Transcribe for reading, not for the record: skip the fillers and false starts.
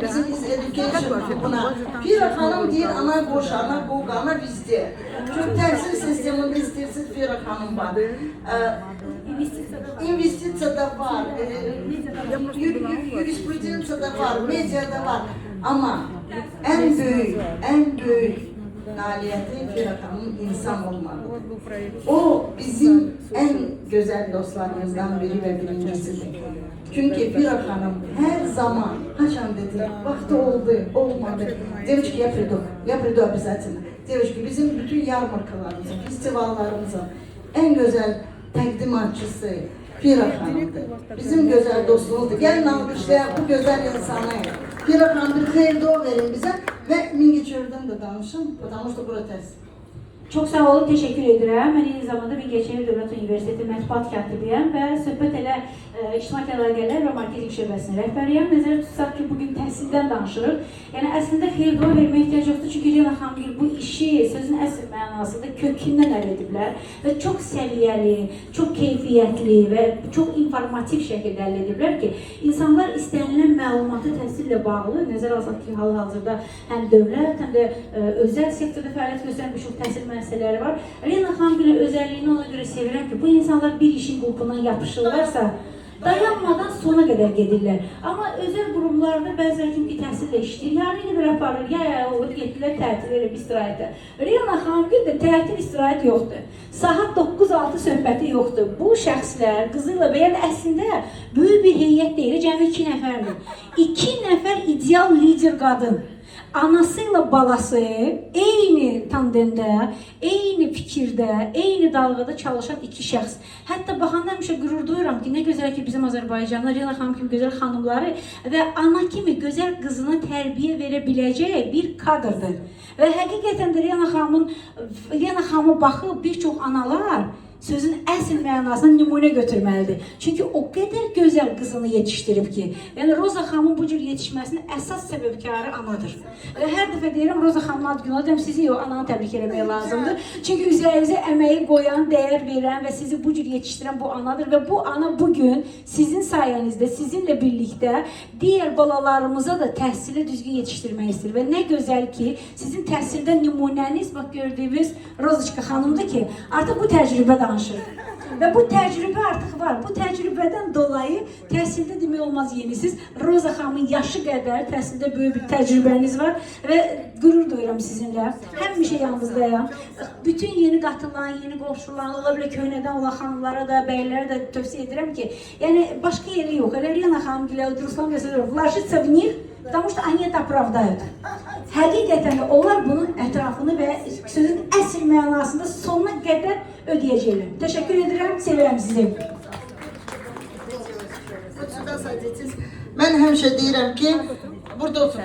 Bizim education buna. Fira Hanım değil, ana boş, ana boğuk, ana bizde. Çünkü tahsil sisteminde istersiz Fira Hanım var. İnvestitsiyada var, jurisprudentsiyada var, medyada var. Ama en büyük nailiyeti Fira Hanım insan olmalıdır. O bizim en güzel dostlarımızdan biri ve birincisidir. Çünkü Fira Hanım her zaman haçan dedi, vakti oldu, olmadı. Девочки, я приду обязательно. Девочки, bizim bütün yarmarkalarımızın, festivallarımızın en güzel təqdimatçısı Fira Hanım'dır. Bizim güzel dostluğumuzdur. Gelin alkışlayalım bu güzel insanı. Fira Hanım bir xeyir dua verin bize ve Mingəçevirdən de danışın, потому что bura təhsil. Çox sağ olun, teşekkür edirəm. Mən eyni zamanda Mingəçevir Dövlət Universiteti mətbuat katibiyəm və söhbət elə ictimaiyyət əlaqələr və marketing şöbəsinin rəhbəriyəm. Nəzərə tutsaq ki, bugün təhsildən danışırıq. Yəni əslində xeyir dua verməyə ehtiyac yoxdur. Çünki Rina xanım bu işi sözün əsl mənasında kökündən əl ediblər və çox səviyyəli, çox keyfiyyətli və çox informativ şəkildə əl ediblər ki, insanlar istənilən məlumatı təhsillə bağlı nəzərə alsaq ki, hal-hazırda həm dövlət, həm də özəl sektorda fəaliyyət göstərən bir çox təhsil məsələləri var. Rina xanım özəlliyini ona görə sevirəm ki, bu insanlar bir işin qulpundan yapışırlarsa, dayanmadan sona qədər gedirlər. Amma özəl qurumlarda bəzən çünki təhsillə işləyir, yarın ilə bir aparır, ya olur, getdilər tətil elə bir istirahətə. Rina xanım də tətil istirahət yoxdur. Saat 9-6 söhbəti yoxdur. Bu şəxslər qızıyla və yəni əslində böyük bir heyət deyil, cəmi 2 nəfərdir. 2 nəfər ideal lider qadın. Anasıyla balası eyni tandemdə, eyni fikirdə, eyni dalğada çalışan 2 şəxs. Hətta baxanda həmişə qürur duyuram ki, nə gözəl ki bizim Azərbaycanlar, Rina xanım kimi gözəl xanımları və ana kimi gözəl qızına tərbiyə verə biləcək bir kadrdır. Və həqiqətən də Rina xanıma baxıb bir çox analar sözün əsl mənasını nümunə götürməlidir. Çünki o qədər gözəl qızını yetişdirib ki, yəni Roza xanımın bu cür yetişməsinin əsas səbəbkarı anadır. Və hər dəfə deyirəm, Roza xanımın ad günü deyirəm, sizi ananı təbrik eləmək lazımdır. Çünki üzərinizə əməyi qoyan, dəyər verən və sizi bu cür yetişdirən bu anadır və bu ana bugün sizin sayənizdə, sizinlə birlikdə digər balalarımıza da təhsili düzgün yetişdirmək istəyir və nə gözəl ki, sizin təhsildə nümunəniz, bax gördüyünüz Rozaçka xanımdır ki, artıq bu təcrübə danışır. Və bu təcrübə artıq var. Bu təcrübədən dolayı təhsildə demək olmaz yenisiz. Roza xanımın yaşı qədər təhsildə böyük bir təcrübəniz var və qürur duyuram sizinlə. Həmişə yanınızdayam. Bütün yeni qatılan, yeni qoşulan, ola bilər köhnədən olan xanımlara da, bəylərə də tövsiyə edirəm ki, yəni başqa yeri yox. Elə Rina xanım gilə, Ruslan məsələ vложиться в них, потому что они это оправдают. Həqiqətən də onlar bunun ətrafını və sözün əsl mənasında sonuna qədər ödəyəcəklər. Təşəkkür edirəm, sevirəm sizi. Mən həmişə deyirəm ki, burada oturun.